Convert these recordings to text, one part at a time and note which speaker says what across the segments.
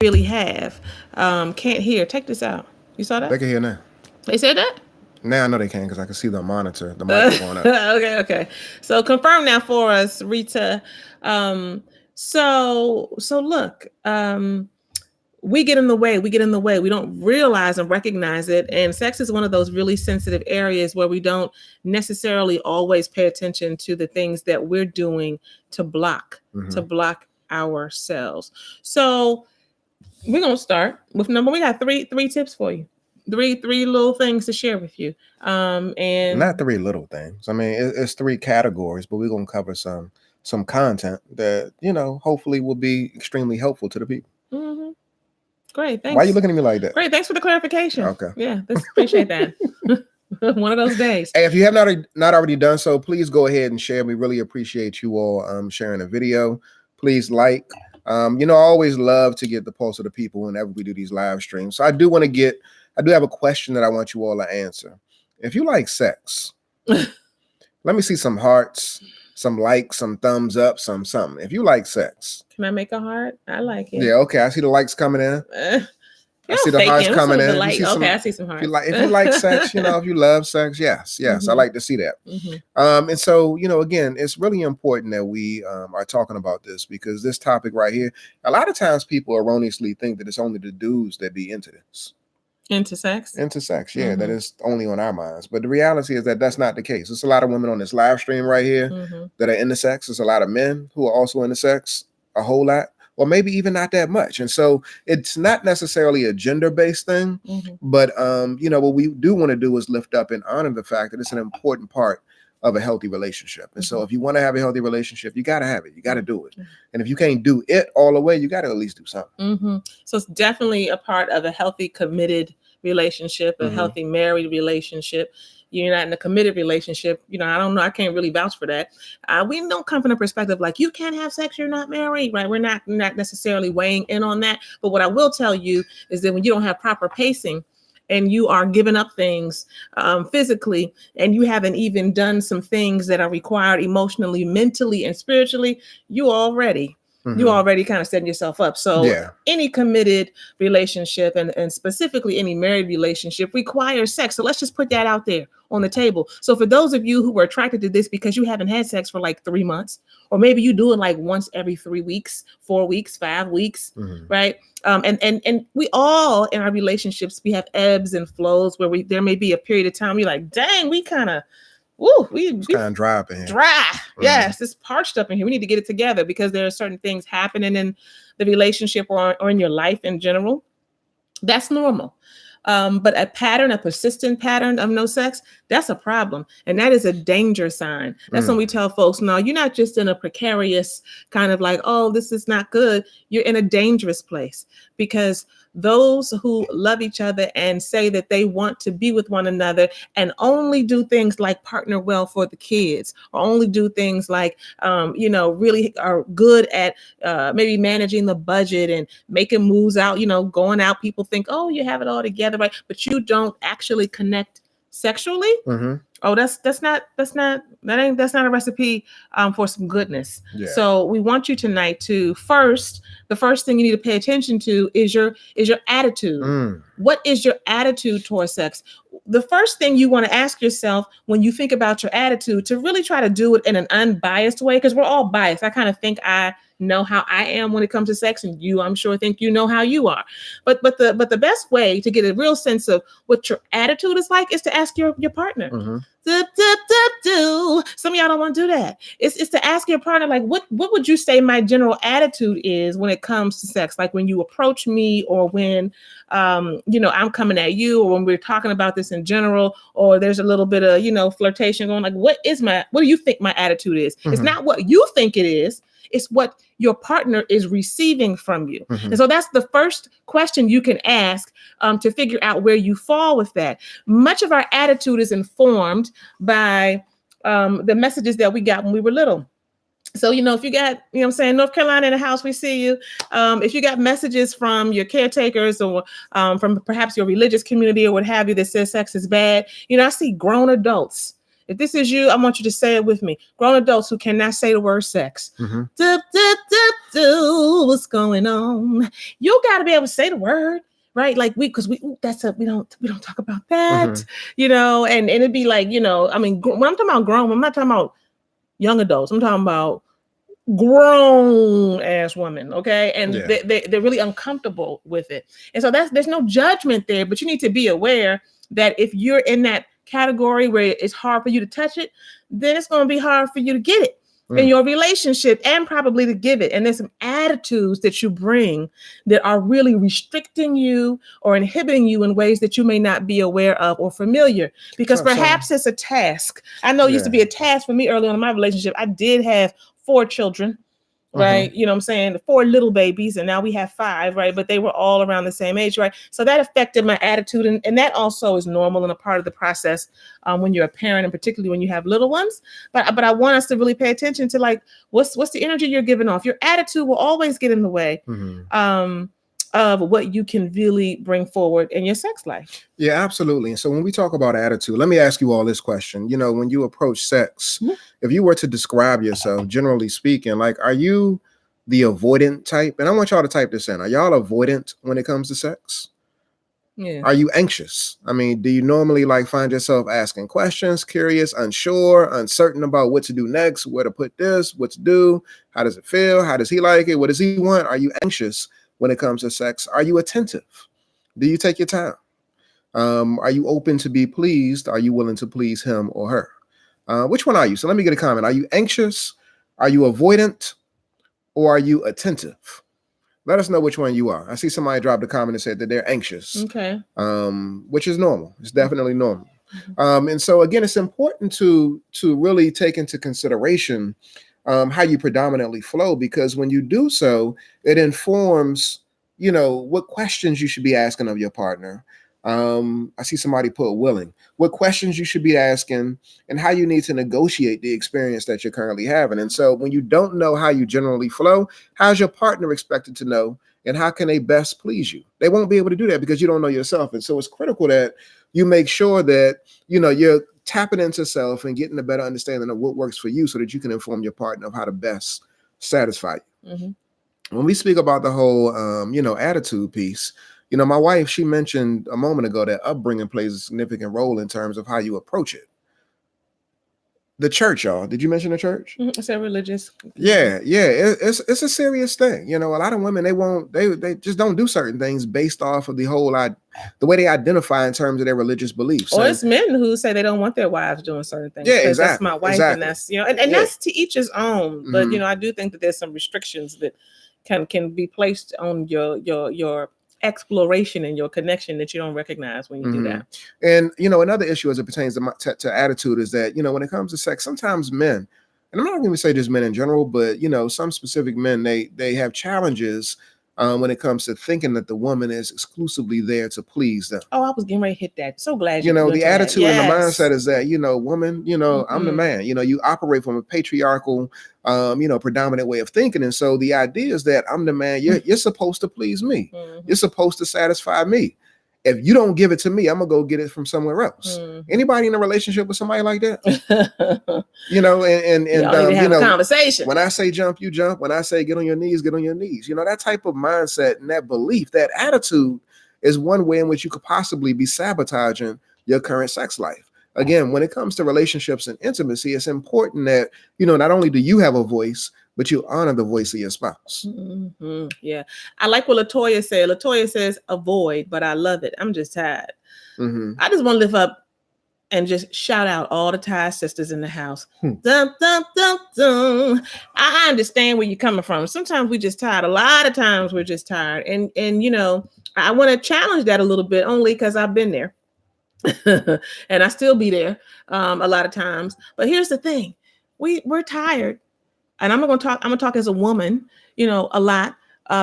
Speaker 1: really have. Can't hear. Take this out. You saw
Speaker 2: They
Speaker 1: that?
Speaker 2: can hear now.
Speaker 1: They said that?
Speaker 2: Now I know they can because I can see the monitor, the mic going up.
Speaker 1: Okay, okay. So confirm now for us, Rita. Um, so look, we get in the way. We get in the way. We don't realize and recognize it. And sex is one of those really sensitive areas where we don't necessarily always pay attention to the things that we're doing to block,
Speaker 2: Hmm.
Speaker 1: to block ourselves. So we're gonna start with number. We got three tips for you. Three little things to share with you.
Speaker 2: Not
Speaker 1: And
Speaker 2: three little things. I mean, it's three categories, but we're gonna cover some content that hopefully will be extremely helpful to the people.
Speaker 1: mhm. Great,
Speaker 2: Why are you
Speaker 1: thanks.
Speaker 2: looking at me like that?
Speaker 1: Great, thanks for the clarification.
Speaker 2: Okay.
Speaker 1: Yeah, let's appreciate that. One of those days.
Speaker 2: Hey, if you have not already done so, please go ahead and share. We really appreciate you all sharing the video. Please like. I always love to get the pulse of the people whenever we do these live streams. So I do have a question that I want you all to answer. If you like sex, let me see some hearts, some likes, some thumbs up, some something. If you like sex,
Speaker 1: Can I make a heart? I like it.
Speaker 2: yeah, okay. I see the likes coming in. I
Speaker 1: You're
Speaker 2: see the hearts
Speaker 1: faking. What's up
Speaker 2: coming
Speaker 1: with the
Speaker 2: in. You
Speaker 1: light?
Speaker 2: see
Speaker 1: Okay,
Speaker 2: some.
Speaker 1: I see some
Speaker 2: If you
Speaker 1: hearts.
Speaker 2: like, if you like sex, if you love sex, yes, I
Speaker 1: Mhm,
Speaker 2: like to see that.
Speaker 1: mhm,
Speaker 2: And so, again, it's really important that we are talking about this because this topic right here, a lot of times people erroneously think that it's only the dudes that be into this,
Speaker 1: into sex.
Speaker 2: into sex. Yeah, that
Speaker 1: Mhm,
Speaker 2: is only on our minds. But the reality is that that's not the case. There's a lot of women on this live stream right here
Speaker 1: mhm,
Speaker 2: that are into sex. There's a lot of men who are also into sex, a whole lot, or maybe even not that much. And so it's not necessarily a gender-based thing,
Speaker 1: mhm,
Speaker 2: but what we do want to do is lift up and honor the fact that it's an important part of a healthy relationship. And so
Speaker 1: mhm,
Speaker 2: if you want to have a healthy relationship, you got to have it. You got to do it.
Speaker 1: mhm,
Speaker 2: And if you can't do it all the way, you got to at least do something.
Speaker 1: mhm. So it's definitely a part of a healthy, committed relationship, a
Speaker 2: Hmm.
Speaker 1: healthy married relationship. You're not in a committed relationship. I don't know. I can't really vouch for that. We don't come from the perspective like you can't have sex. You're not married, right? We're not necessarily weighing in on that. But what I will tell you is that when you don't have proper pacing, and you are giving up things physically, and you haven't even done some things that are required emotionally, mentally, and spiritually, you already you
Speaker 2: Hmm.
Speaker 1: already kind of setting yourself up. So
Speaker 2: Yeah.
Speaker 1: any committed relationship and specifically any married relationship requires sex. So let's just put that out there on the table. So for those of you who were attracted to this because you haven't had sex for like 3 months, or maybe you do it like once every 3 weeks, 4 weeks, 5 weeks,
Speaker 2: Hmm.
Speaker 1: right? And we all in our relationships, we have ebbs and flows where there may be a period of time you're like, dang, we kind of, woo,
Speaker 2: It's
Speaker 1: we
Speaker 2: kind of dry up in here.
Speaker 1: dry.
Speaker 2: Hmm.
Speaker 1: Yes, it's parched up in here. We need to get it together because there are certain things happening in the relationship or in your life in general. That's normal. But a pattern, a persistent pattern of no sex, that's a problem. And that is a danger sign. That's when
Speaker 2: Mm.
Speaker 1: we tell folks, no, you're not just in a precarious kind of like, oh, this is not good. You're in a dangerous place because those who love each other and say that they want to be with one another and only do things like partner well for the kids or only do things like, really are good at maybe managing the budget and making moves out, going out. People think, oh, you have it all together, right? But you don't actually connect sexually.
Speaker 2: Hmm.
Speaker 1: Oh, that's not a recipe for some goodness.
Speaker 2: Yeah.
Speaker 1: So we want you tonight to the first thing you need to pay attention to is your attitude.
Speaker 2: Mm.
Speaker 1: What is your attitude towards sex? The first thing you want to ask yourself when you think about your attitude to really try to do it in an unbiased way, because we're all biased. I kind of think I know how I am when it comes to sex, and you, I'm sure, think you know how you are. But the best way to get a real sense of what your attitude is like is to ask your partner.
Speaker 2: Hmm.
Speaker 1: Some of y'all don't want to do that. It's to ask your partner, like, what would you say my general attitude is when it comes to sex? Like when you approach me, or when I'm coming at you, or when we're talking about this in general, or there's a little bit of flirtation going. Like, what do you think my attitude is? It's
Speaker 2: Hmm.
Speaker 1: not what you think it is. It's what your partner is receiving from you.
Speaker 2: Hmm.
Speaker 1: And so that's the first question you can ask to figure out where you fall with that. Much of our attitude is informed by the messages that we got when we were little. So, if you got, I'm saying, North Carolina in the house, we see you. If you got messages from your caretakers or from perhaps your religious community or what have you that says sex is bad, I see grown adults If this is you, I want you to say it with me. Grown adults who cannot say the word sex.
Speaker 2: Mhm.
Speaker 1: What's going on? You got to be able to say the word, right? Like because we don't talk about that,
Speaker 2: Mhm.
Speaker 1: and it'd be like, I mean, when I'm talking about grown, I'm not talking about young adults. I'm talking about grown ass women, okay, and
Speaker 2: Yeah.
Speaker 1: they're really uncomfortable with it, and so there's no judgment there, but you need to be aware that if you're in that category where it's hard for you to touch it, then it's going to be hard for you to get it in
Speaker 2: Mm.
Speaker 1: your relationship and probably to give it. And there's some attitudes that you bring that are really restricting you or inhibiting you in ways that you may not be aware of or familiar, because perhaps it's a task. I know it used to be a task for me early on in my relationship. I did have 4 children, right?
Speaker 2: Mhm.
Speaker 1: You know what I'm saying? 4 little babies, and now we have 5, right? But they were all around the same age, right? So that affected my attitude, and that also is normal and a part of the process when you're a parent, and particularly when you have little ones. But I want us to really pay attention to like what's the energy you're giving off. Your attitude will always get in the way.
Speaker 2: Mhm.
Speaker 1: Of what you can really bring forward in your sex life.
Speaker 2: Yeah, absolutely. And so when we talk about attitude, let me ask you all this question. When you approach sex,
Speaker 1: Mhm.
Speaker 2: if you were to describe yourself, generally speaking, like, are you the avoidant type? And I want y'all to type this in. Are y'all avoidant when it comes to sex?
Speaker 1: Yeah.
Speaker 2: Are you anxious? I mean, do you normally like find yourself asking questions, curious, unsure, uncertain about what to do next, where to put this, what to do, how does it feel, how does he like it, what does he want? Are you anxious when it comes to sex? Are you attentive? Do you take your time? Are you open to be pleased? Are you willing to please him or her? Which one are you? So let me get a comment. Are you anxious? Are you avoidant? Or are you attentive? Let us know which one you are. I see somebody dropped a comment and said that they're anxious,
Speaker 1: Okay.
Speaker 2: Which is normal. It's definitely normal. And so again, it's important to really take into consideration how you predominantly flow, because when you do so, it informs, what questions you should be asking of your partner. I see somebody put willing. What questions you should be asking, and how you need to negotiate the experience that you're currently having. And so when you don't know how you generally flow, how's your partner expected to know? And how can they best please you? They won't be able to do that because you don't know yourself. And so it's critical that you make sure that, you're tapping into self and getting a better understanding of what works for you so that you can inform your partner of how to best satisfy you.
Speaker 1: Mm-hmm.
Speaker 2: When we speak about the whole, attitude piece, my wife, she mentioned a moment ago that upbringing plays a significant role in terms of how you approach it. The church, y'all. Did you mention the church?
Speaker 1: It's a religious.
Speaker 2: Yeah. It's a serious thing. A lot of women, they just don't do certain things based off of the way they identify in terms of their religious beliefs.
Speaker 1: Or it's men who say they don't want their wives doing certain things.
Speaker 2: Yeah,
Speaker 1: because
Speaker 2: exactly.
Speaker 1: That's my wife,
Speaker 2: exactly.
Speaker 1: and that's and that's to each his own. But
Speaker 2: Mhm.
Speaker 1: I do think that there's some restrictions that can be placed on your exploration and your connection that you don't recognize when you do that.
Speaker 2: And another issue as it pertains to attitude is that when it comes to sex, sometimes men, and I'm not going to say just men in general, but some specific men, they have challenges when it comes to thinking that the woman is exclusively there to please them.
Speaker 1: Oh, I was getting ready to hit that. So glad
Speaker 2: The
Speaker 1: mentioned that.
Speaker 2: attitude and the
Speaker 1: Yes.
Speaker 2: mindset is that woman, I'm the man. You operate from a patriarchal predominant way of thinking, and so the idea is that I'm the man. You're supposed to please me. You're supposed to satisfy me. If you don't give it to me, I'm gonna go get it from somewhere else. Anybody in a relationship with somebody like that? and
Speaker 1: Y'all need to have a conversation.
Speaker 2: When I say jump, you jump. When I say get on your knees, get on your knees. That type of mindset and that belief, that attitude is one way in which you could possibly be sabotaging your current sex life. Again, when it comes to relationships and intimacy, it's important that, not only do you have a voice, but you honor the voice of your spouse.
Speaker 1: Yeah. I like what Latoya said. Latoya says avoid, but I love it. I'm just tired. I just want to lift up and just shout out all the Thai sisters in the house. Dum, dum, dum, dum. I understand where you're coming from. Sometimes we're just tired. A lot of times we're just tired. And I want to challenge that a little bit, only because I've been there. And I still be there a lot of times. But here's the thing. We're tired. And I'm gonna talk as a woman, a lot.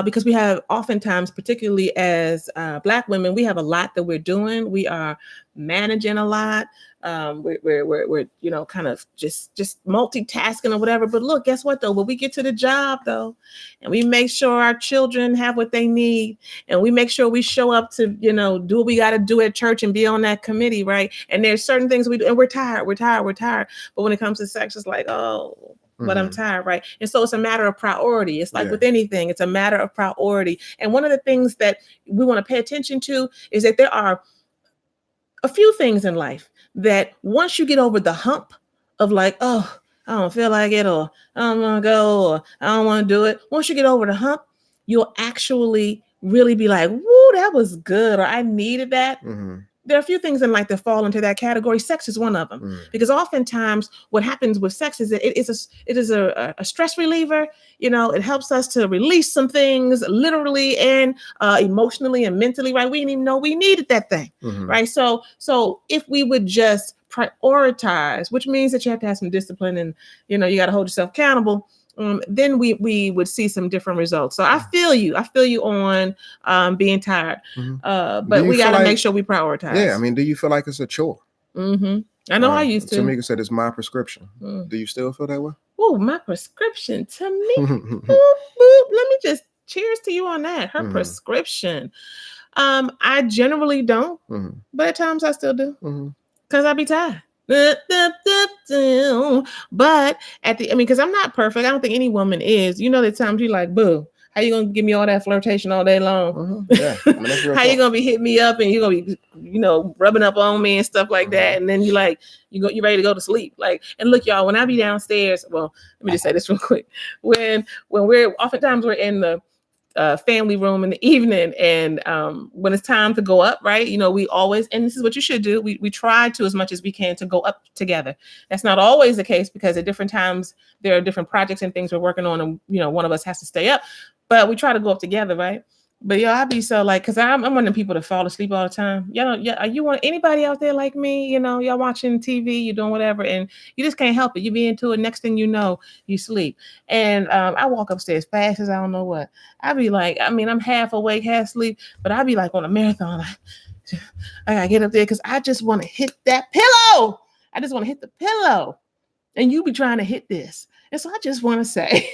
Speaker 1: because we have oftentimes, particularly as Black women, we have a lot that we're doing. We are managing a lot. We're kind of just multitasking or whatever. But look, guess what though? When we get to the job though, and we make sure our children have what they need, and we make sure we show up to do what we got to do at church and be on that committee, right? And there's certain things we do, and we're tired. But when it comes to sex, it's like, oh, but I'm tired, right? And so it's a matter of priority. It's like with anything, it's a matter of priority. And one of the things that we want to pay attention to is that there are a few things in life that once you get over the hump of like, oh, I don't feel like it, or I don't want to go, or I don't want to do it. Once you get over the hump, you'll actually really be like, woo, that was good, or I needed that. There are a few things in life that fall into that category. Sex is one of them, because oftentimes what happens with sex is that it is a stress reliever. It helps us to release some things literally and emotionally and mentally, right? We didn't even know we needed that thing, right? So if we would just prioritize, which means that you have to have some discipline and, you got to hold yourself accountable. Then we would see some different results. So I feel you on being tired, but we got to make sure we prioritize.
Speaker 2: Yeah, I mean, do you feel like it's a chore?
Speaker 1: I know I used to.
Speaker 2: Tamika said it's my prescription. Do you still feel that way?
Speaker 1: Oh, my prescription, Tamika. Boop, boop. Let me just cheers to you on that. Her prescription. I generally don't, but at times I still do, because I be tired. But because I'm not perfect. I don't think any woman is. There's times you're like, boo, how you gonna give me all that flirtation all day long?
Speaker 2: Yeah.
Speaker 1: How you gonna be hitting me up and you're gonna be, rubbing up on me and stuff like that, and then you ready to go to sleep. Like, and look, y'all, when I be downstairs, well, let me just say this real quick. When oftentimes we're in the family room in the evening, and when it's time to go up, right, we always, and this is what you should do, we try to, as much as we can, to go up together. That's not always the case, because at different times there are different projects and things we're working on, and one of us has to stay up, but we try to go up together, right? But I be so like, because I'm one of the people that fall asleep all the time. Are you anybody out there like me? Y'all watching TV, you're doing whatever, and you just can't help it. You be into it. Next thing you know, you sleep. And I walk upstairs fast as I don't know what. I be like, I'm half awake, half asleep, but I be like on a marathon. Like, I gotta get up there because I just want to hit that pillow. I just want to hit the pillow, and you be trying to hit this. And so I just want to say.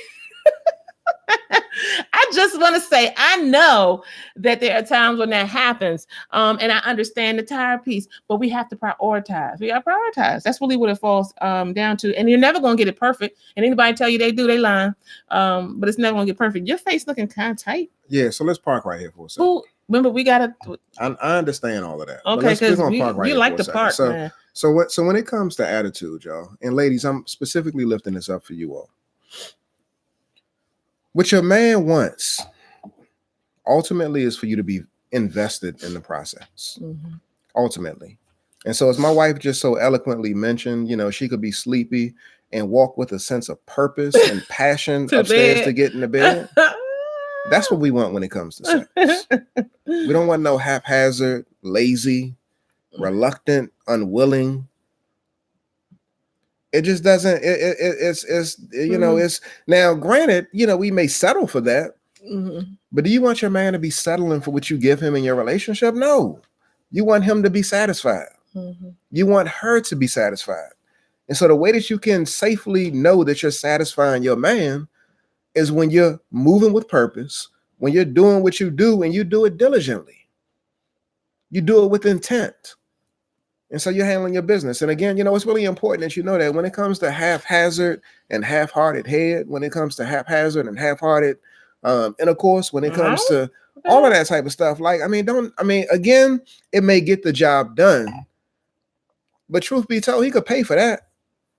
Speaker 1: I know that there are times when that happens. And I understand the tired piece, but we have to prioritize. We got to prioritize. That's really what it falls down to. And you're never going to get it perfect. And anybody tell you they do, they lying. But it's never going to get perfect. Your face looking kind of tight.
Speaker 2: Yeah. So let's park right here for a second.
Speaker 1: Ooh, remember, we got to.
Speaker 2: I understand all of that.
Speaker 1: Okay, because you like to park, man.
Speaker 2: So when it comes to attitude, y'all, and ladies, I'm specifically lifting this up for you all. What your man wants ultimately is for you to be invested in the process. Ultimately. And so, as my wife just so eloquently mentioned, she could be sleepy and walk with a sense of purpose and passion upstairs to get in the bed. That's what we want when it comes to sex. We don't want no haphazard, lazy, reluctant, unwilling. It just doesn't. It's now. Granted, we may settle for that, but do you want your man to be settling for what you give him in your relationship? No, you want him to be satisfied. You want her to be satisfied, and so the way that you can safely know that you're satisfying your man is when you're moving with purpose, when you're doing what you do, and you do it diligently. You do it with intent. And so you're handling your business. And again, it's really important that you know that when it comes to haphazard and half-hearted head, when it comes to haphazard and half-hearted intercourse, when it comes to all of that type of stuff, again, it may get the job done. But truth be told, he could pay for that.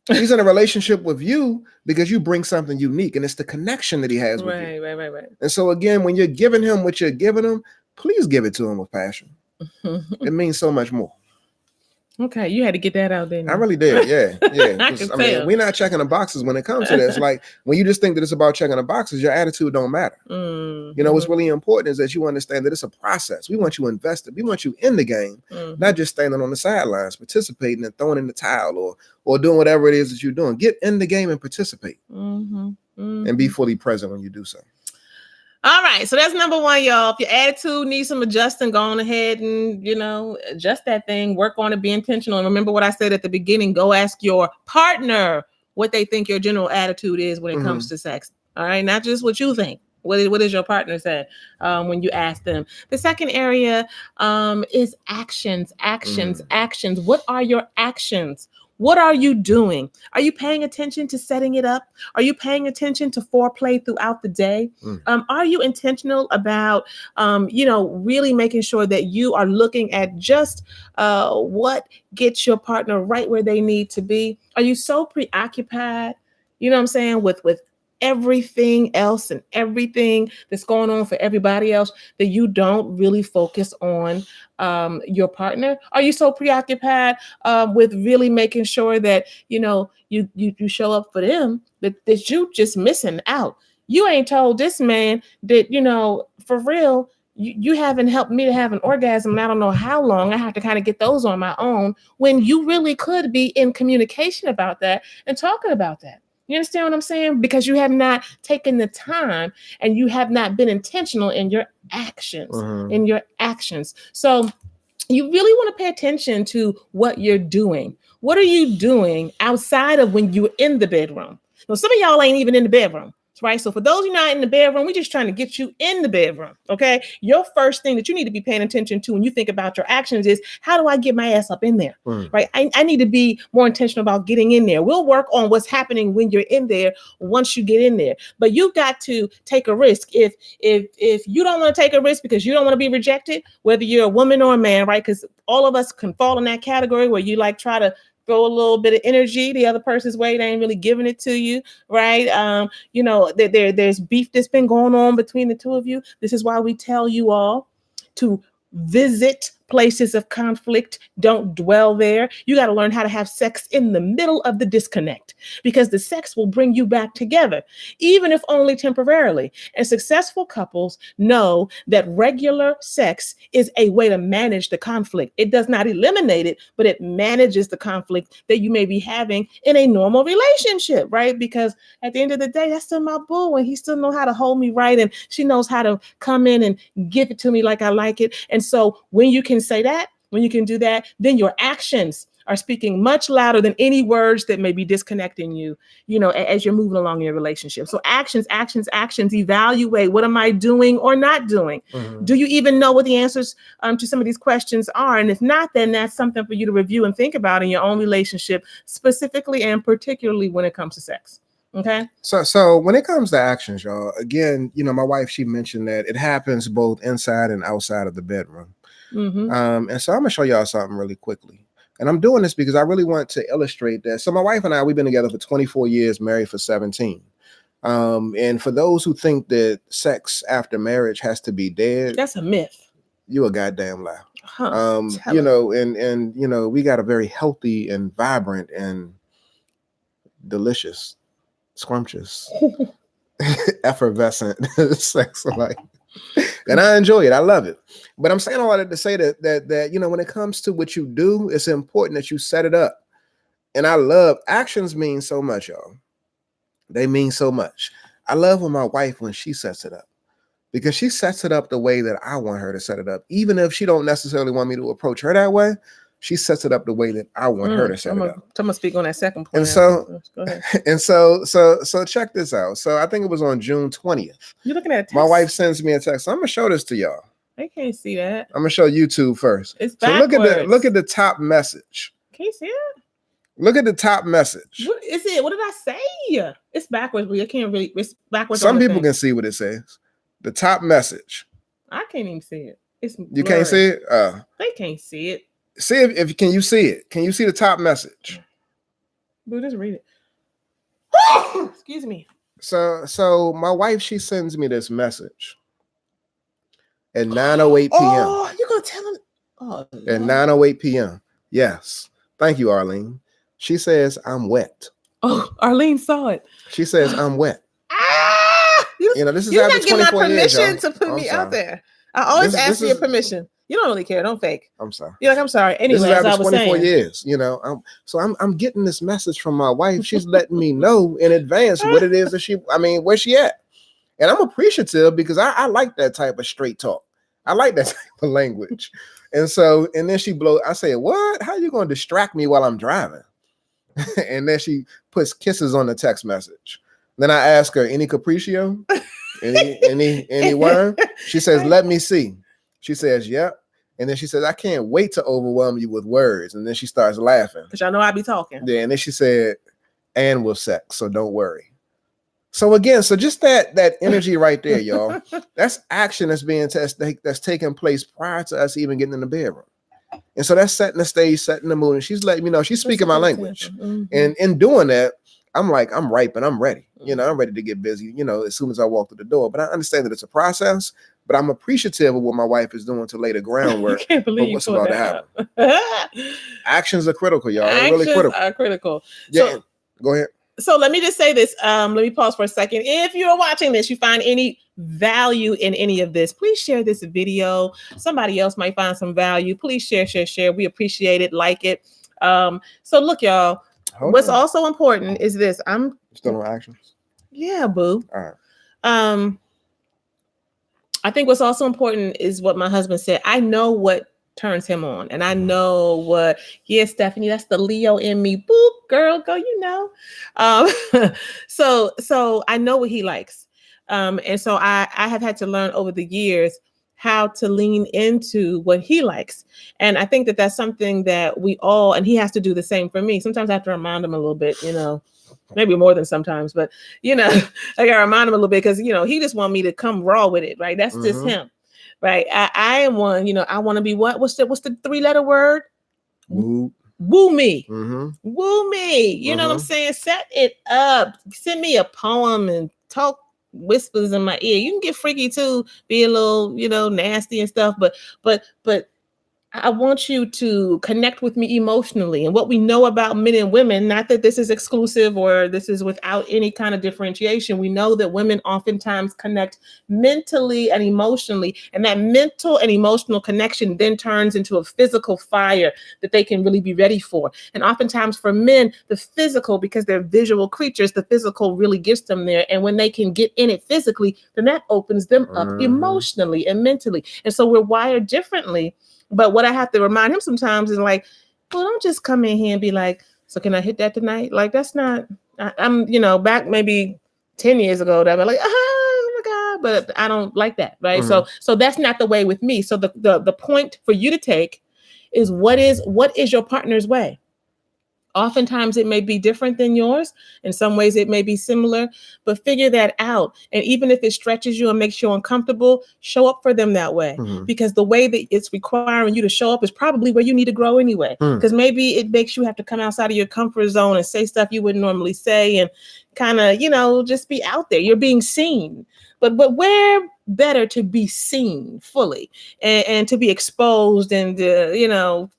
Speaker 2: He's in a relationship with you because you bring something unique, and it's the connection that he has with you. Right. And so again, when you're giving him what you're giving him, please give it to him with passion. It means so much more.
Speaker 1: Okay, you had to get that out there.
Speaker 2: I really did, yeah. We're not checking the boxes when it comes to this. Like, when you just think that it's about checking the boxes, your attitude don't matter. What's really important is that you understand that it's a process. We want you invested. We want you in the game, not just standing on the sidelines, participating and throwing in the towel or doing whatever it is that you're doing. Get in the game and participate, and be fully present when you do so.
Speaker 1: All right, so that's number one, y'all. If your attitude needs some adjusting, go on ahead and adjust that thing. Work on it. Be intentional. And remember what I said at the beginning. Go ask your partner what they think your general attitude is when it comes to sex. All right, not just what you think. What is your partner say when you ask them? The second area is actions, actions, actions. What are your actions? What are you doing? Are you paying attention to setting it up? Are you paying attention to foreplay throughout the day? Are you intentional about, really making sure that you are looking at just what gets your partner right where they need to be? Are you so preoccupied, you know what I'm saying, with everything else and everything that's going on for everybody else that you don't really focus on your partner? Are you so preoccupied with really making sure that you show up for them that you just missing out? You ain't told this man that for real you haven't helped me to have an orgasm and I don't know how long. I have to kind of get those on my own, when you really could be in communication about that and talking about that. You understand what I'm saying? Because you have not taken the time and you have not been intentional in your actions, So you really want to pay attention to what you're doing. What are you doing outside of when you're in the bedroom? Now, some of y'all ain't even in the bedroom. Right. So for those who are not in the bedroom, we're just trying to get you in the bedroom. Okay. Your first thing that you need to be paying attention to when you think about your actions is, how do I get my ass up in there? Right. I need to be more intentional about getting in there. We'll work on what's happening when you're in there once you get in there. But you've got to take a risk. If you don't want to take a risk because you don't want to be rejected, whether you're a woman or a man, right? Because all of us can fall in that category where you try to throw a little bit of energy the other person's way. They ain't really giving it to you, right? There's beef that's been going on between the two of you. This is why we tell you all to visit places of conflict. Don't dwell there. You got to learn how to have sex in the middle of the disconnect, because the sex will bring you back together, even if only temporarily. And successful couples know that regular sex is a way to manage the conflict. It does not eliminate it, but it manages the conflict that you may be having in a normal relationship, right? Because at the end of the day, that's still my boo, and he still knows how to hold me right, and she knows how to come in and give it to me like I like it. And so when you can say that, when you can do that, then your actions are speaking much louder than any words that may be disconnecting you, as you're moving along in your relationship. So actions, actions, actions. Evaluate, what am I doing or not doing? Do you even know what the answers to some of these questions are? And if not, then that's something for you to review and think about in your own relationship, specifically and particularly when it comes to sex. Okay.
Speaker 2: So when it comes to actions, y'all, again, my wife, she mentioned that it happens both inside and outside of the bedroom. And so I'm gonna show y'all something really quickly. And I'm doing this because I really want to illustrate that. So my wife and I, we've been together for 24 years, married for 17. And for those who think that sex after marriage has to be dead,
Speaker 1: that's a myth.
Speaker 2: You a goddamn lie. And we got a very healthy and vibrant and delicious, scrumptious, effervescent sex life. And I enjoy it. I love it. But I'm saying all that to say that when it comes to what you do, it's important that you set it up. And I love actions mean so much, y'all. They mean so much. I love when my wife, when she sets it up, because she sets it up the way that I want her to set it up. Even if she don't necessarily want me to approach her that way, she sets it up the way that I want her to set it up. I'm
Speaker 1: gonna speak on that second point.
Speaker 2: And so, go ahead. And so check this out. So I think it was on June 20th.
Speaker 1: You're looking at a text?
Speaker 2: My wife sends me a text. So I'm gonna show this to y'all.
Speaker 1: They can't see that.
Speaker 2: I'm gonna show YouTube first.
Speaker 1: It's backwards.
Speaker 2: So look at the top message.
Speaker 1: Can you see it?
Speaker 2: Look at the top message.
Speaker 1: What is it? What did I say? It's backwards. I can't really. It's backwards.
Speaker 2: Some people can see what it says. The top message.
Speaker 1: I can't even see it. It's blurry.
Speaker 2: You can't see it.
Speaker 1: They can't see it.
Speaker 2: See if can you see it? Can you see the top message?
Speaker 1: Boo, just read it. Excuse me.
Speaker 2: So my wife, she sends me this message at 9:08 p.m.
Speaker 1: Oh, you're gonna tell him? Oh,
Speaker 2: at 9:08 p.m. Yes. Thank you, Arlene. She says, I'm wet.
Speaker 1: Oh, Arlene saw it.
Speaker 2: She says, I'm wet. This is
Speaker 1: you're
Speaker 2: after
Speaker 1: not giving my
Speaker 2: 24
Speaker 1: permission
Speaker 2: years,
Speaker 1: to put me out there. I always ask for your permission. You don't really care. Don't fake.
Speaker 2: I'm sorry.
Speaker 1: You're like, I'm sorry. Anyway,
Speaker 2: this is after
Speaker 1: as I was
Speaker 2: 24
Speaker 1: saying.
Speaker 2: years, I'm getting this message from my wife. She's letting me know in advance what it is that where she at. And I'm appreciative because I like that type of straight talk. I like that type of language. And then she I say, what? How you going to distract me while I'm driving? And then she puts kisses on the text message. Then I ask her, any capriccio? Any wine? She says, let me see. She says, yep. And then she says, I can't wait to overwhelm you with words. And then she starts laughing.
Speaker 1: Because y'all know I be talking.
Speaker 2: Yeah, and then she said, and with sex, so don't worry. So again, just that energy right there, y'all. That's action that's taking place prior to us even getting in the bedroom. And so that's setting the stage, setting the mood. And she's letting me know she's speaking my language. Mm-hmm. And in doing that, I'm like, I'm ripe and I'm ready. I'm ready to get busy, as soon as I walk through the door. But I understand that it's a process, but I'm appreciative of what my wife is doing to lay the groundwork for what's about to happen. Actions are critical, y'all. They're really critical.
Speaker 1: Actions are critical.
Speaker 2: Yeah, so, go ahead.
Speaker 1: So let me just say this. Let me pause for a second. If you're watching this, you find any value in any of this, please share this video. Somebody else might find some value. Please share. We appreciate it. Like it. So look, y'all. What's also important is this. I'm
Speaker 2: still on actions.
Speaker 1: Yeah, boo.
Speaker 2: All right.
Speaker 1: I think what's also important is what my husband said. I know what turns him on, and I know what. Yeah, Stephanie, that's the Leo in me. Boop, girl, go. So I know what he likes, and so I have had to learn over the years how to lean into what he likes. And I think that that's something that we all, and he has to do the same for me. Sometimes I have to remind him a little bit, maybe more than sometimes, but I gotta remind him a little bit because, he just want me to come raw with it. Right. That's just him. Right. I am one, I want to be what's the 3-letter word?
Speaker 2: Woo.
Speaker 1: Woo me.
Speaker 2: Mm-hmm.
Speaker 1: Woo me. You know what I'm saying? Set it up. Send me a poem and talk whispers in my ear. You can get freaky too, be a little, nasty and stuff, but I want you to connect with me emotionally. And what we know about men and women, not that this is exclusive or this is without any kind of differentiation, we know that women oftentimes connect mentally and emotionally. And that mental and emotional connection then turns into a physical fire that they can really be ready for. And oftentimes for men, the physical, because they're visual creatures, the physical really gets them there. And when they can get in it physically, then that opens them up emotionally and mentally. And so we're wired differently. But what I have to remind him sometimes is like, well, don't just come in here and be like, so can I hit that tonight? Like, that's not, I'm, back maybe 10 years ago, that I'd be like, oh my God, but I don't like that. Right. So that's not the way with me. So the point for you to take is what is your partner's way? Oftentimes it may be different than yours. In some ways it may be similar, but figure that out. And even if it stretches you and makes you uncomfortable, show up for them that way. Because the way that it's requiring you to show up is probably where you need to grow anyway. Because maybe it makes you have to come outside of your comfort zone and say stuff you wouldn't normally say and kind of, just be out there. You're being seen. But where better to be seen fully and to be exposed and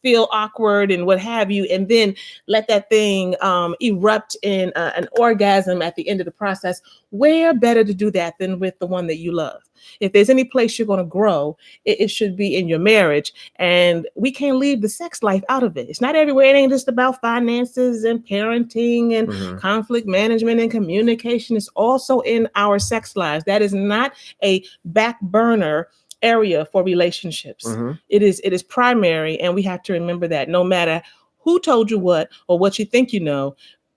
Speaker 1: feel awkward and what have you, and then let that thing erupt in an orgasm at the end of the process. Where better to do that than with the one that you love? If there's any place you're going to grow, it should be in your marriage. And we can't leave the sex life out of it. It's not everywhere. It ain't just about finances and parenting and conflict management and communication. It's also in our sex lives. That is not a back burner area for relationships. It is primary. And we have to remember that no matter who told you what or what you think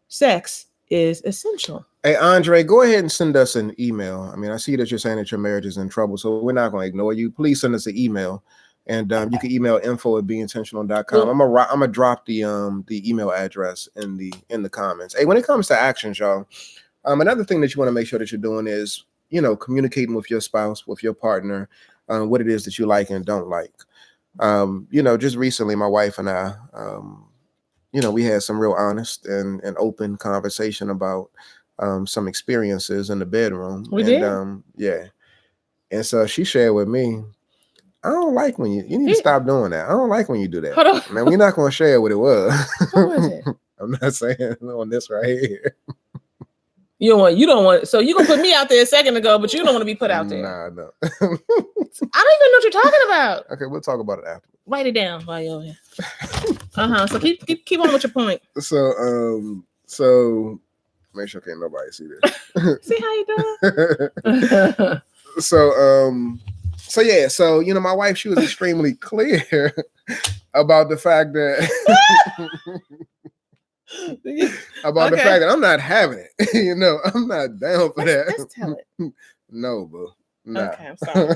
Speaker 1: sex is essential.
Speaker 2: Hey, Andre, go ahead and send us an email. I mean, I see that you're saying that your marriage is in trouble, so we're not going to ignore you. Please send us an email, and you can email info@beintentional.com. I'm gonna drop the email address in the comments. Hey, when it comes to actions, y'all, another thing that you want to make sure that you're doing is communicating with your spouse, with your partner, what it is that you like and don't like. Just recently, my wife and I, we had some real honest and open conversation about some experiences in the bedroom.
Speaker 1: We did?
Speaker 2: Yeah. And so she shared with me, I don't like when you need to stop doing that. I don't like when you do that.
Speaker 1: Hold on.
Speaker 2: Man, we're not going to share what it was.
Speaker 1: What was it?
Speaker 2: I'm not saying on this right here.
Speaker 1: You don't want, so you're going to put me out there a second ago, but you don't want to be put out there.
Speaker 2: Nah, no.
Speaker 1: I don't even know what you're talking about.
Speaker 2: Okay, we'll talk about it after.
Speaker 1: Write it down while you're here. So keep on with your point.
Speaker 2: So Make sure can't nobody see this.
Speaker 1: See how you doing?
Speaker 2: So yeah, so my wife, she was extremely clear about the fact that the fact that I'm not having it. I'm not down for that.
Speaker 1: Let's tell it.
Speaker 2: No, boo. Nah.
Speaker 1: Okay, I'm sorry.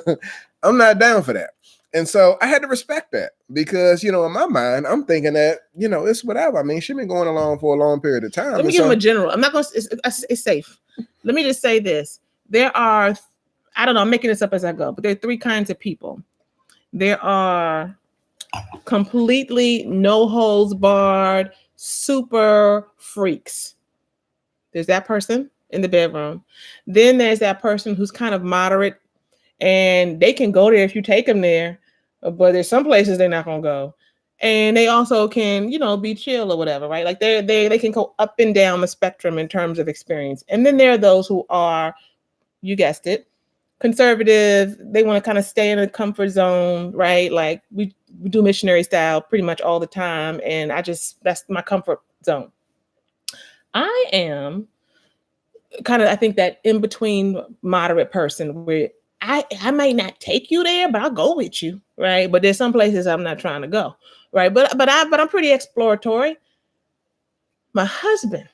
Speaker 2: I'm not down for that. And so I had to respect that because, in my mind, I'm thinking that, it's whatever. I mean, she's been going along for a long period of time.
Speaker 1: Let me give them a general. I'm not going to, it's safe. Let me just say this. There are, I don't know, I'm making this up as I go, but there are three kinds of people. There are completely no holds barred, super freaks. There's that person in the bedroom. Then there's that person who's kind of moderate, and they can go there if you take them there, but there's some places they're not gonna go. And they also can, be chill or whatever, right? Like they can go up and down the spectrum in terms of experience. And then there are those who are, you guessed it, conservative. They want to kind of stay in a comfort zone, right? Like we do missionary style pretty much all the time, and that's my comfort zone. I am kind of, I think, that in between moderate person where I might not take you there, but I'll go with you, right? But there's some places I'm not trying to go, right? But I'm pretty exploratory. My husband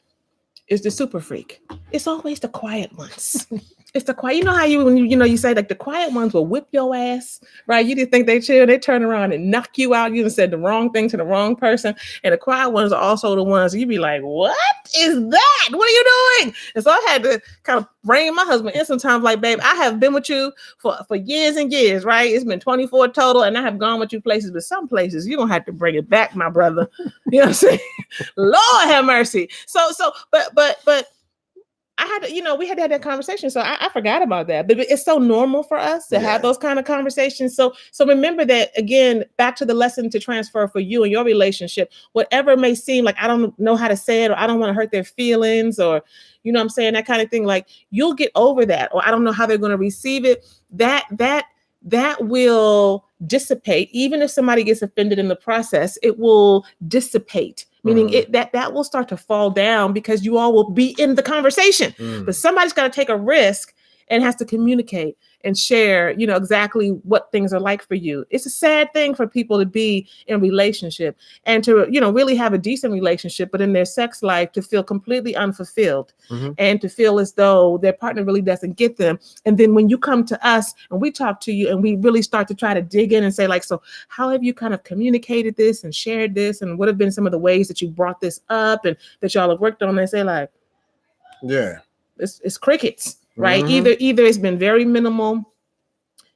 Speaker 1: is the super freak. It's always the quiet ones. It's the quiet. You know how when you say like the quiet ones will whip your ass, right? You just think they chill. They turn around and knock you out. You said the wrong thing to the wrong person. And the quiet ones are also the ones you be like, what is that? What are you doing? And so I had to kind of bring my husband in sometimes, like, babe, I have been with you for years and years, right? It's been 24 total, and I have gone with you places, but some places you're gonna have to bring it back, my brother. You know what I'm saying? Lord have mercy. But I had to, we had to have that conversation. So I forgot about that. But it's so normal for us to have those kind of conversations. So remember that, again, back to the lesson to transfer for you and your relationship, whatever it may seem like, I don't know how to say it, or I don't want to hurt their feelings, or, I'm saying, that kind of thing. Like, you'll get over that, or I don't know how they're going to receive it. That will dissipate. Even if somebody gets offended in the process, it will dissipate. Meaning that will start to fall down because you all will be in the conversation. But somebody's got to take a risk and has to communicate and share, exactly what things are like for you. It's a sad thing for people to be in relationship and to, really have a decent relationship, but in their sex life to feel completely unfulfilled and to feel as though their partner really doesn't get them. And then when you come to us and we talk to you and we really start to try to dig in and say, like, so how have you kind of communicated this and shared this? And what have been some of the ways that you brought this up and that y'all have worked on? And say, like, it's crickets. Right. Either it's been very minimal.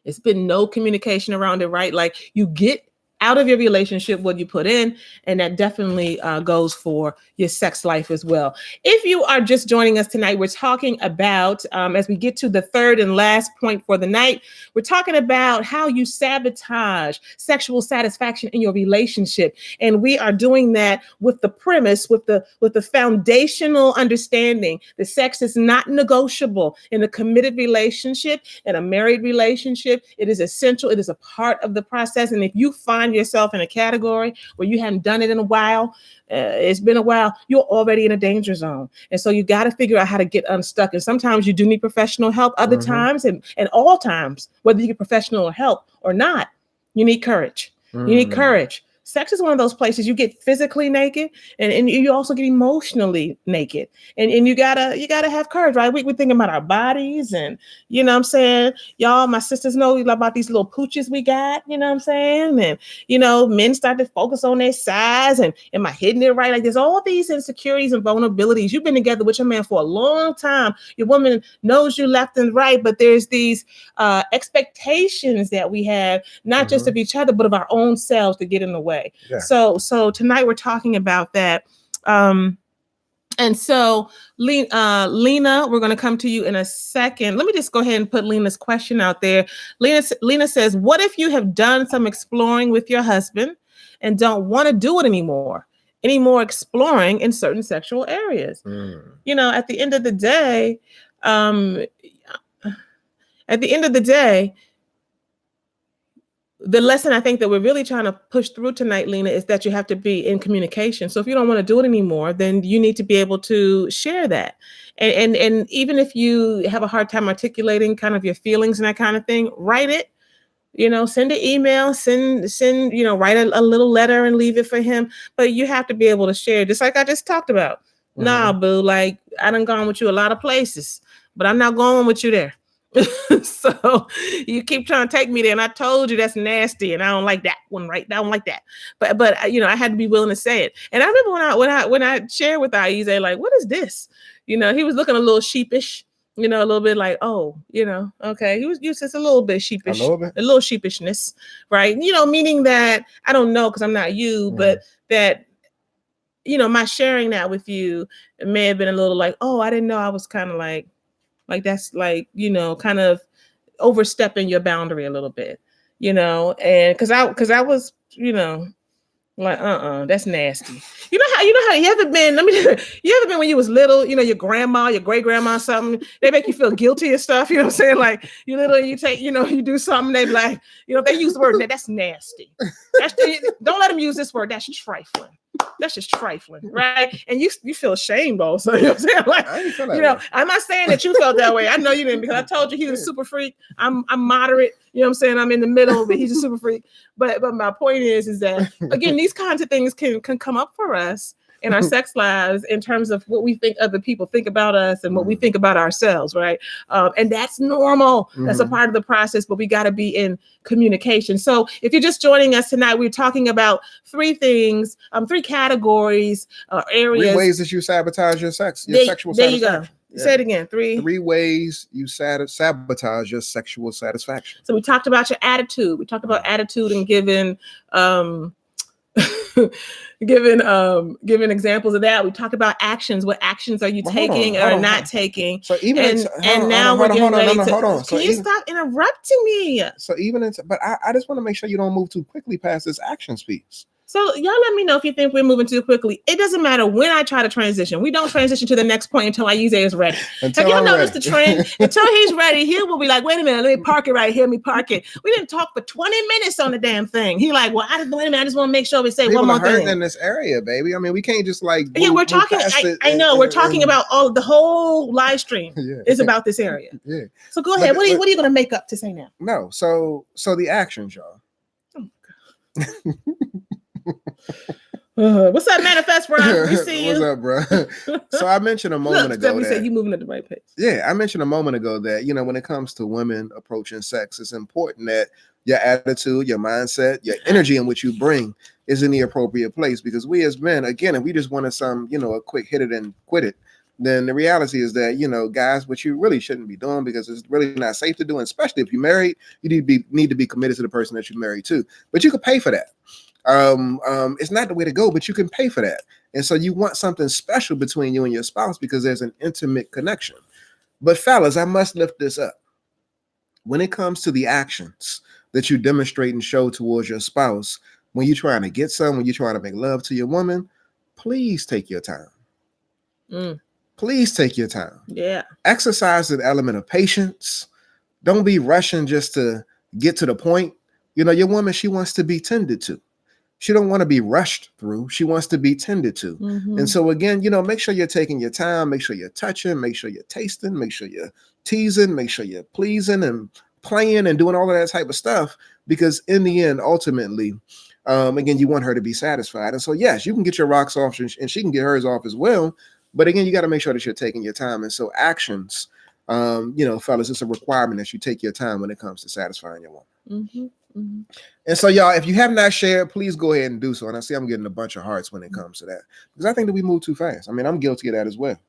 Speaker 1: It's been no communication around it. Right. Like, you get out of your relationship what you put in, and that definitely goes for your sex life as well. If you are just joining us tonight, we're talking about, as we get to the third and last point for the night, we're talking about how you sabotage sexual satisfaction in your relationship. And we are doing that with the premise, with the foundational understanding that sex is not negotiable in a committed relationship, in a married relationship. It is essential. It is a part of the process. And if you find yourself in a category where you haven't done it in a while, it's been a while, you're already in a danger zone. And so you got to figure out how to get unstuck. And sometimes you do need professional help. Other times, and all times, whether you get professional help or not, you need courage. You need courage. Sex is one of those places you get physically naked and you also get emotionally naked. And you gotta have courage, right? We think about our bodies, and you know what I'm saying? Y'all, my sisters know about these little pooches we got, you know what I'm saying? And men start to focus on their size and am I hitting it right? Like, there's all these insecurities and vulnerabilities. You've been together with your man for a long time. Your woman knows you left and right, but there's these expectations that we have, not just of each other, but of our own selves to get in the way. Yeah. So tonight we're talking about that. And so Lena, we're going to come to you in a second. Let me just go ahead and put Lena's question out there. Lena says, what if you have done some exploring with your husband and don't want to do it anymore? Any more exploring in certain sexual areas? At the end of the day, the lesson I think that we're really trying to push through tonight, Lena, is that you have to be in communication. So if you don't want to do it anymore, then you need to be able to share that. And even if you have a hard time articulating kind of your feelings and that kind of thing, write it. Send an email, send, write a little letter and leave it for him. But you have to be able to share, just like I just talked about. Nah, boo, like I done gone with you a lot of places, but I'm not going with you there. So you keep trying to take me there, and I told you that's nasty, and I don't like that one, right? I don't like that. But I had to be willing to say it. And I remember when I shared with Aize, like, what is this? He was looking a little sheepish, a little bit like, oh, okay. He was just a little bit sheepish, a little sheepishness, right? Meaning that I don't know because I'm not you, but that my sharing that with you may have been a little like, oh, I didn't know I was kind of like that's like, kind of overstepping your boundary a little bit, and because I was, like, that's nasty. You know how you ever been, you ever been when you was little, your grandma, your great grandma, something, they make you feel guilty and stuff, you know what I'm saying? Like you little, you take, you do something, they be like, they use the word, that's nasty. Don't let them use this word, that's trifling. That's just trifling, right? And you feel ashamed also. You know what I'm saying? Like,
Speaker 2: I didn't feel that way.
Speaker 1: I'm not saying that you felt that way. I know you didn't, because I told you he was a super freak. I'm moderate. You know what I'm saying? I'm in the middle, but he's a super freak. But my point is that, again, these kinds of things can come up for us in our sex lives in terms of what we think other people think about us and what we think about ourselves, right? And that's normal. That's a part of the process, but we got to be in communication. So if you're just joining us tonight, we're talking about three things, three categories, areas.
Speaker 2: 3 ways that you sabotage your sexual satisfaction.
Speaker 1: There you go. Yeah. Say it again. 3
Speaker 2: ways you sabotage your sexual satisfaction.
Speaker 1: So we talked about your attitude. We talked about attitude and giving giving examples of that. We talked about actions. What actions are you taking or not taking?
Speaker 2: So even
Speaker 1: hold on. Can you stop interrupting me?
Speaker 2: So but I just want to make sure you don't move too quickly past this actions piece.
Speaker 1: So y'all let me know if you think we're moving too quickly. It doesn't matter when I try to transition. We don't transition to the next point until Aize is ready. Have y'all noticed the trend? Until he's ready, he will be like, wait a minute, let me park it right here. Let me park it. We didn't talk for 20 minutes on the damn thing. He like, well, wait a minute, I just want to make sure we say one more thing.
Speaker 2: In this area, baby. I mean, we can't just like
Speaker 1: we're talking. I know we're talking about the whole live stream is about this area.
Speaker 2: Yeah.
Speaker 1: So go ahead. What are you going to make up to say now?
Speaker 2: No. So the actions, y'all.
Speaker 1: Oh, what's up, Manifest, bro? We see you.
Speaker 2: What's up, bro? So I mentioned a moment ago
Speaker 1: we said you moving at the right pace.
Speaker 2: Yeah, I mentioned a moment ago that when it comes to women approaching sex, it's important that your attitude, your mindset, your energy in which you bring is in the appropriate place. Because we as men, again, if we just wanted some, a quick hit it and quit it, then the reality is that, guys, what you really shouldn't be doing, because it's really not safe to do, and especially if you're married, you need to be committed to the person that you're married to. But you could pay for that. It's not the way to go, but you can pay for that. And so you want something special between you and your spouse because there's an intimate connection. But fellas, I must lift this up. When it comes to the actions that you demonstrate and show towards your spouse, when you're trying to get some, when you're trying to make love to your woman, please take your time. Please take your time.
Speaker 1: Yeah.
Speaker 2: Exercise the element of patience. Don't be rushing just to get to the point. Your woman, she wants to be tended to. She don't want to be rushed through. She wants to be tended to. And so again, make sure you're taking your time, make sure you're touching, make sure you're tasting, make sure you're teasing, make sure you're pleasing and playing and doing all of that type of stuff, because in the end, ultimately, again, you want her to be satisfied. And so, yes, you can get your rocks off and she can get hers off as well. But again, you got to make sure that you're taking your time. And so actions, fellas, it's a requirement that you take your time when it comes to satisfying your woman. And so, y'all, if you have not shared, please go ahead and do so. And I see I'm getting a bunch of hearts when it comes to that, because I think that we move too fast. I mean, I'm guilty of that as well.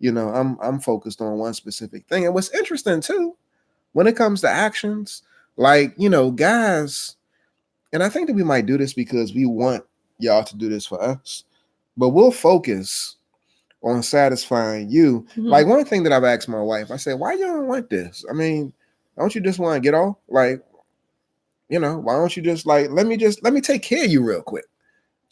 Speaker 2: I'm focused on one specific thing. And what's interesting too, when it comes to actions, like, guys, and I think that we might do this because we want y'all to do this for us, but we'll focus on satisfying you. Like, one thing that I've asked my wife, I said, why you don't want this? I mean, don't you just want to get off? Like, why don't you just like, let me take care of you real quick.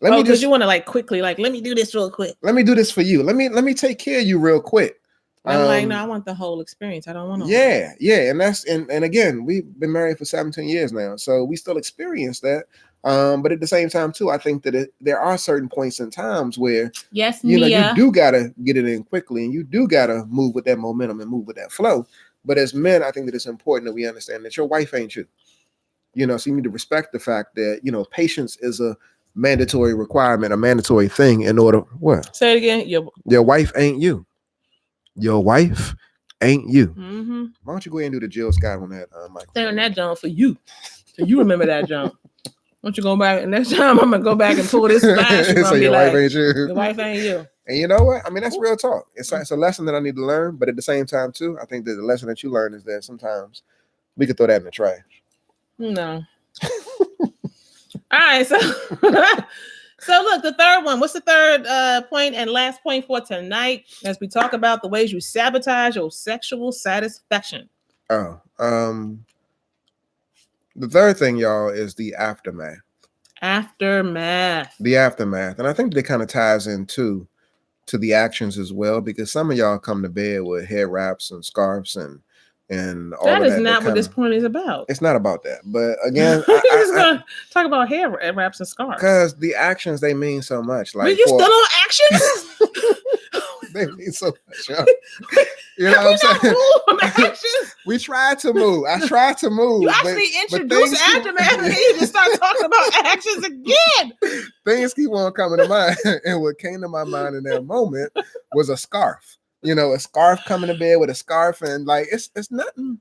Speaker 1: Because you want to like quickly, like, let me do this real quick.
Speaker 2: Let me do this for you. Let me take care of you real quick.
Speaker 1: I'm like, no, I want the whole experience. I don't want to.
Speaker 2: Yeah. And again, we've been married for 17 years now, so we still experience that. But at the same time, too, I think that there are certain points in times where,
Speaker 1: yes,
Speaker 2: you know,
Speaker 1: Mia,
Speaker 2: you do gotta get it in quickly, and you do gotta move with that momentum and move with that flow. But as men, I think that it's important that we understand that your wife ain't you. You know, so you need to respect the fact that, you know, patience is a mandatory requirement, a mandatory thing in order. What?
Speaker 1: Say it again.
Speaker 2: Your wife ain't you. Your wife ain't you.
Speaker 1: Mm-hmm.
Speaker 2: Why don't you go ahead and do the Jill Scott on that, Michael?
Speaker 1: Stay on that jump for you. So you remember that jump. Why don't you go back, and next time I'm gonna go back and pull this flash. You're gonna
Speaker 2: So
Speaker 1: be
Speaker 2: your
Speaker 1: like,
Speaker 2: wife ain't you.
Speaker 1: Your wife ain't you.
Speaker 2: And you know what? I mean, that's real talk. It's a lesson that I need to learn, but at the same time, too, I think that the lesson that you learn is that sometimes we could throw that in the trash.
Speaker 1: No. All right, so so look, the third one. What's the third point and last point for tonight as we talk about the ways you sabotage your sexual satisfaction?
Speaker 2: Oh, the third thing, y'all, is the aftermath. The aftermath. And I think that kind of ties into the actions as well, because some of y'all come to bed with hair wraps and scarves and all
Speaker 1: that
Speaker 2: of
Speaker 1: is
Speaker 2: that.
Speaker 1: not what this point is about.
Speaker 2: It's not about that. But again,
Speaker 1: You're just gonna talk about hair wraps and scarves.
Speaker 2: Because the actions, they mean so much. Like,
Speaker 1: but you still on actions?
Speaker 2: They mean so much, y'all. You know what I'm saying? We tried to move. I tried to move.
Speaker 1: You actually introduced aftermath and then you just start talking about actions again.
Speaker 2: Things keep on coming to mind. And what came to my mind in that moment was a scarf. You know, a scarf, coming to bed with a scarf, and like it's nothing.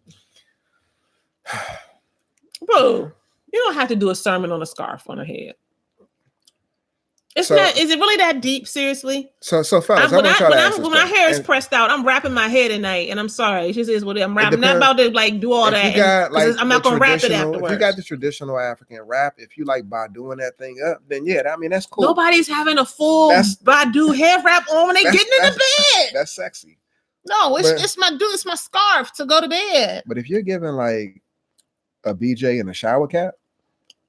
Speaker 1: Bro, you don't have to do a sermon on a scarf on a head. It's not. Is it really that deep? Seriously.
Speaker 2: So fellas, when
Speaker 1: my hair is pressed out, I'm wrapping my hair tonight, and I'm sorry. It just is what I'm wrapping. I'm not about to like do all that. I'm not gonna wrap it afterwards.
Speaker 2: If you got the traditional African wrap, if you like by doing that thing up, then yeah, I mean that's cool.
Speaker 1: Nobody's having a full Badu hair wrap on when they getting in the bed.
Speaker 2: That's sexy.
Speaker 1: No, it's my scarf to go to bed.
Speaker 2: But if you're giving like a BJ and a shower cap,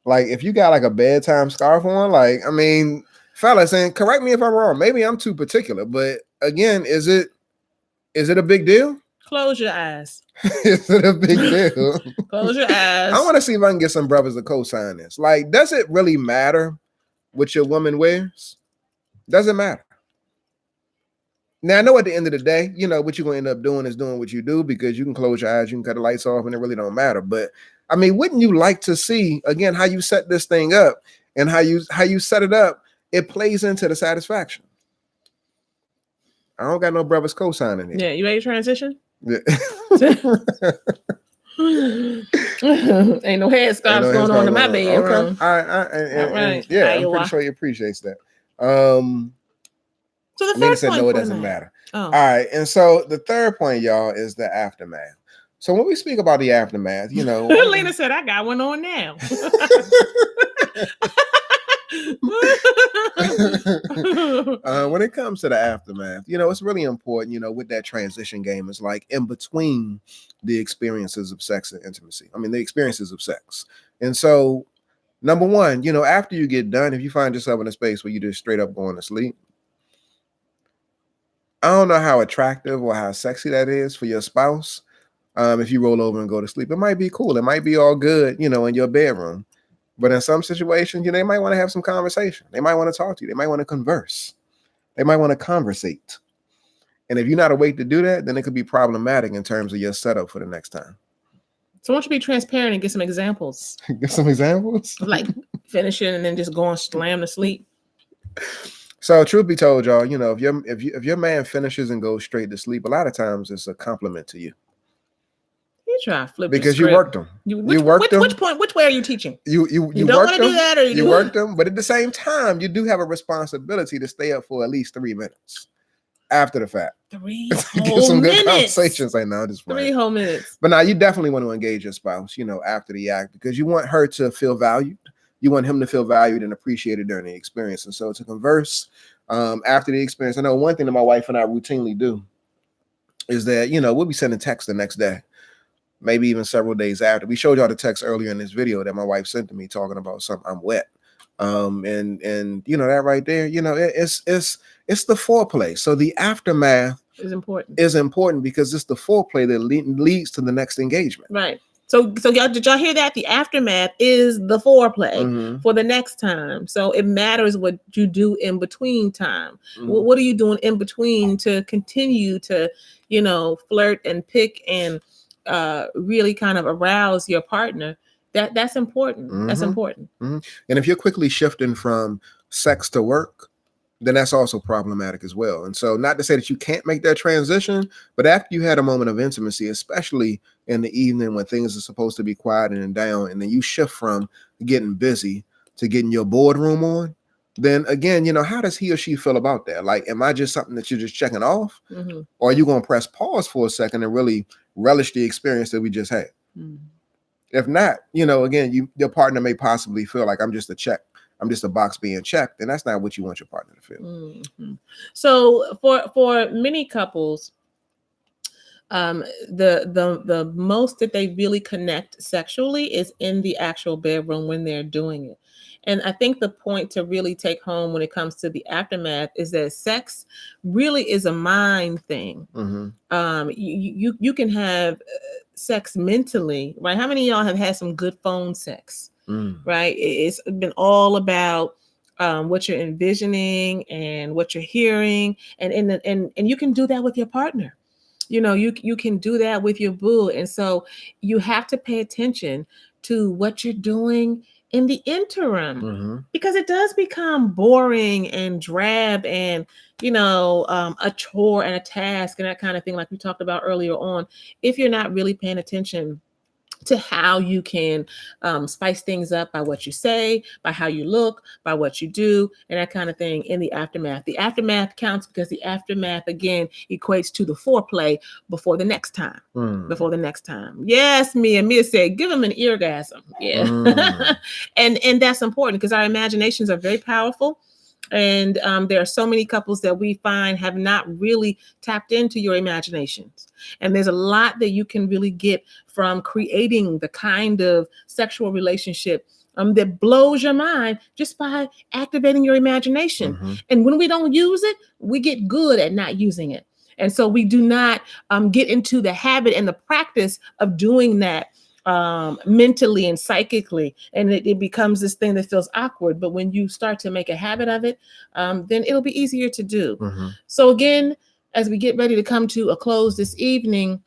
Speaker 2: like if you got like a bedtime scarf on, like I mean. Fellas, and correct me if I'm wrong. Maybe I'm too particular, but again, is it a big deal?
Speaker 1: Close your eyes.
Speaker 2: Is it a big deal?
Speaker 1: Close your eyes.
Speaker 2: I want to see if I can get some brothers to co-sign this. Like, does it really matter what your woman wears? Doesn't matter. Now, I know at the end of the day, you know, what you're going to end up doing is doing what you do, because you can close your eyes, you can cut the lights off, and it really don't matter. But I mean, wouldn't you like to see, again, how you set this thing up and how you set it up? It plays into the satisfaction. I don't got no brothers co-signing here.
Speaker 1: Yeah, you ready to transition?
Speaker 2: Yeah.
Speaker 1: Ain't no headscarves going on in my bedroom.
Speaker 2: Okay. All right. Yeah, I'm pretty sure he appreciates that.
Speaker 1: So the third
Speaker 2: said
Speaker 1: point,
Speaker 2: no, it doesn't matter.
Speaker 1: Oh.
Speaker 2: All right, and so the third point, y'all, is the aftermath. So when we speak about the aftermath, you know,
Speaker 1: Lena said, "I got one on now."
Speaker 2: When it comes to the aftermath, you know, it's really important, you know, with that transition game, it's like in between the experiences of sex and intimacy. I mean, the experiences of sex. And so, number one, you know, after you get done, if you find yourself in a space where you just straight up going to sleep, I don't know how attractive or how sexy that is for your spouse. If you roll over and go to sleep, it might be cool. It might be all good, you know, in your bedroom. But in some situations, you know, they might want to have some conversation. They might want to talk to you. They might want to converse. They might want to conversate. And if you're not awake to do that, then it could be problematic in terms of your setup for the next time.
Speaker 1: So why don't you be transparent and get some examples?
Speaker 2: Get some examples?
Speaker 1: Like finishing and then just going slam to sleep.
Speaker 2: So truth be told, y'all, you know, if your man finishes and goes straight to sleep, a lot of times it's a compliment to you.
Speaker 1: You try to flip
Speaker 2: because you worked them. You worked them.
Speaker 1: Which point? Which way are you teaching?
Speaker 2: You
Speaker 1: don't want to do that, or
Speaker 2: you worked them, but at the same time, you do have a responsibility to stay up for at least 3 minutes after the fact.
Speaker 1: 3
Speaker 2: Get
Speaker 1: whole
Speaker 2: some
Speaker 1: minutes.
Speaker 2: Good conversations. Like, no, just
Speaker 1: 3 whole minutes.
Speaker 2: But now you definitely want to engage your spouse, you know, after the act, because you want her to feel valued. You want him to feel valued and appreciated during the experience. And so to converse after the experience, I know one thing that my wife and I routinely do is that, you know, we'll be sending texts the next day. Maybe even several days after. We showed y'all the text earlier in this video that my wife sent to me talking about something. I'm wet. And you know that right there, you know, it's the foreplay. So the aftermath
Speaker 1: is
Speaker 2: important because it's the foreplay that leads to the next engagement.
Speaker 1: Right. So y'all, did y'all hear that? The aftermath is the foreplay for the next time. So it matters what you do in between time. What are you doing in between to continue to, you know, flirt and pick and really kind of arouse your partner? That's important. That's important.
Speaker 2: And if you're quickly shifting from sex to work, then that's also problematic as well. And so, not to say that you can't make that transition, but after you had a moment of intimacy, especially in the evening when things are supposed to be quiet and down, and then you shift from getting busy to getting your boardroom on, then again, you know, how does he or she feel about that? Like, am I just something that you're just checking off? Or are you going to press pause for a second and really relish the experience that we just had? If not, you know, again, your partner may possibly feel like I'm just a box being checked, and that's not what you want your partner to feel.
Speaker 1: So for many couples, the most that they really connect sexually is in the actual bedroom when they're doing it. And I think the point to really take home when it comes to the aftermath is that sex really is a mind thing. You can have sex mentally, right? How many of y'all have had some good phone sex? Right? It's been all about what you're envisioning and what you're hearing, and you can do that with your partner. You know, you can do that with your boo. And so you have to pay attention to what you're doing in the interim, because it does become boring and drab and, you know, a chore and a task and that kind of thing, like we talked about earlier on, if you're not really paying attention to how you can spice things up by what you say, by how you look, by what you do, and that kind of thing in the aftermath. The aftermath counts because the aftermath, again, equates to the foreplay before the next time. Before the next time. Yes, Mia said, give them an eargasm. Yeah. And that's important because our imaginations are very powerful. And there are so many couples that we find have not really tapped into your imaginations. And there's a lot that you can really get from creating the kind of sexual relationship that blows your mind just by activating your imagination. And when we don't use it, we get good at not using it. And so we do not get into the habit and the practice of doing that mentally and psychically, and it becomes this thing that feels awkward. But when you start to make a habit of it, then it'll be easier to do. So again, as we get ready to come to a close this evening,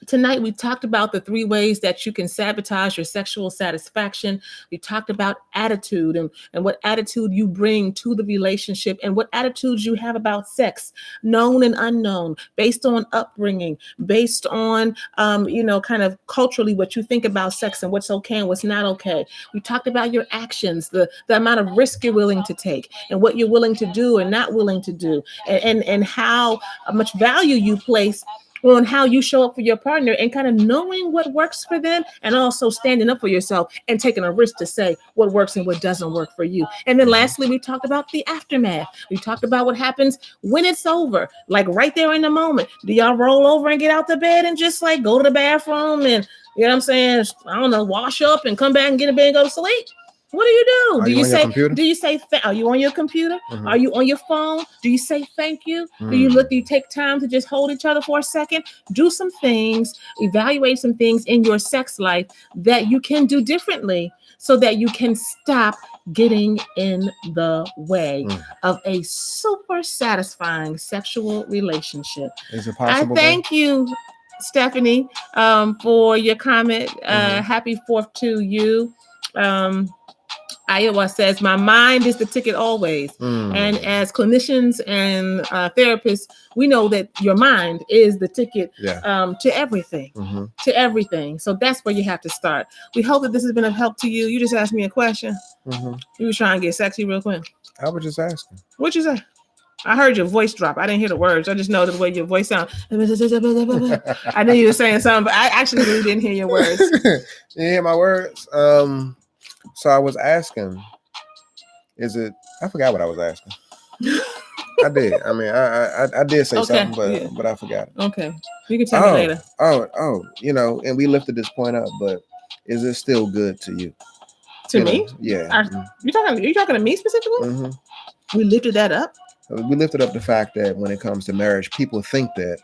Speaker 1: tonight we talked about the 3 ways that you can sabotage your sexual satisfaction. We talked about attitude and what attitude you bring to the relationship and what attitudes you have about sex, known and unknown, based on upbringing, based on, you know, kind of culturally what you think about sex and what's okay and what's not okay. We talked about your actions, the amount of risk you're willing to take and what you're willing to do and not willing to do, and how much value you place on how you show up for your partner and kind of knowing what works for them and also standing up for yourself and taking a risk to say what works and what doesn't work for you. And then lastly, we talked about the aftermath. We talked about what happens when it's over, like right there in the moment. Do y'all roll over and get out the bed and just like go to the bathroom and, you know what I'm saying, I don't know, wash up and come back and get in bed and go to sleep? What do you do? Do you say, are you on your computer? Are you on your phone? Do you say thank you? Do you take time to just hold each other for a second? Do some things, evaluate some things in your sex life that you can do differently so that you can stop getting in the way of a super satisfying sexual relationship.
Speaker 2: Is it possible?
Speaker 1: I thank you, Stephanie, for your comment. Happy 4th to you. Iowa says, my mind is the ticket always. And as clinicians and therapists, we know that your mind is the ticket to everything, to everything. So that's where you have to start. We hope that this has been of help to you. You just asked me a question. You were trying to get sexy real quick.
Speaker 2: I was just asking.
Speaker 1: What'd you say? I heard your voice drop. I didn't hear the words. I just know the way your voice sounds. I knew you were saying something, but I actually really didn't hear your words.
Speaker 2: You hear my words? So I was asking, I forgot what I was asking. I did. I mean, I did say something, but I forgot it.
Speaker 1: Okay. You can tell me later.
Speaker 2: Oh, you know, and we lifted this point up, but is it still good to you?
Speaker 1: To
Speaker 2: you know,
Speaker 1: me?
Speaker 2: yeah.
Speaker 1: You talking to me specifically?
Speaker 2: Mhm.
Speaker 1: We lifted that up.
Speaker 2: We lifted up the fact that when it comes to marriage, people think that,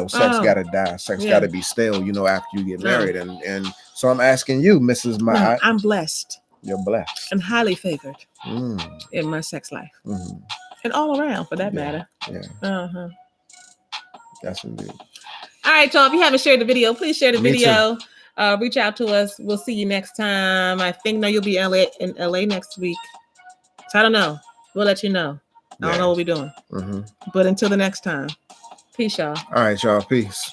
Speaker 2: sex
Speaker 1: Oh,
Speaker 2: got to die, sex got
Speaker 1: yeah.
Speaker 2: to be stale, after you get
Speaker 1: No.
Speaker 2: married. And so I'm asking you, Mrs.
Speaker 1: No, I'm blessed
Speaker 2: you're blessed.
Speaker 1: and highly favored
Speaker 2: Mm,
Speaker 1: in my sex life.
Speaker 2: mhm.
Speaker 1: And all around for that
Speaker 2: Yeah,
Speaker 1: matter.
Speaker 2: yeah,
Speaker 1: Uh-huh.
Speaker 2: that's indeed.
Speaker 1: All right, y'all. If you haven't shared the video, please share the
Speaker 2: Me
Speaker 1: video. Reach out to us. We'll see you next time. I think you'll be in LA next week. So I don't know. We'll let you know. I don't know what we're doing.
Speaker 2: Mhm.
Speaker 1: But until the next time, peace, y'all.
Speaker 2: All right, y'all. Peace.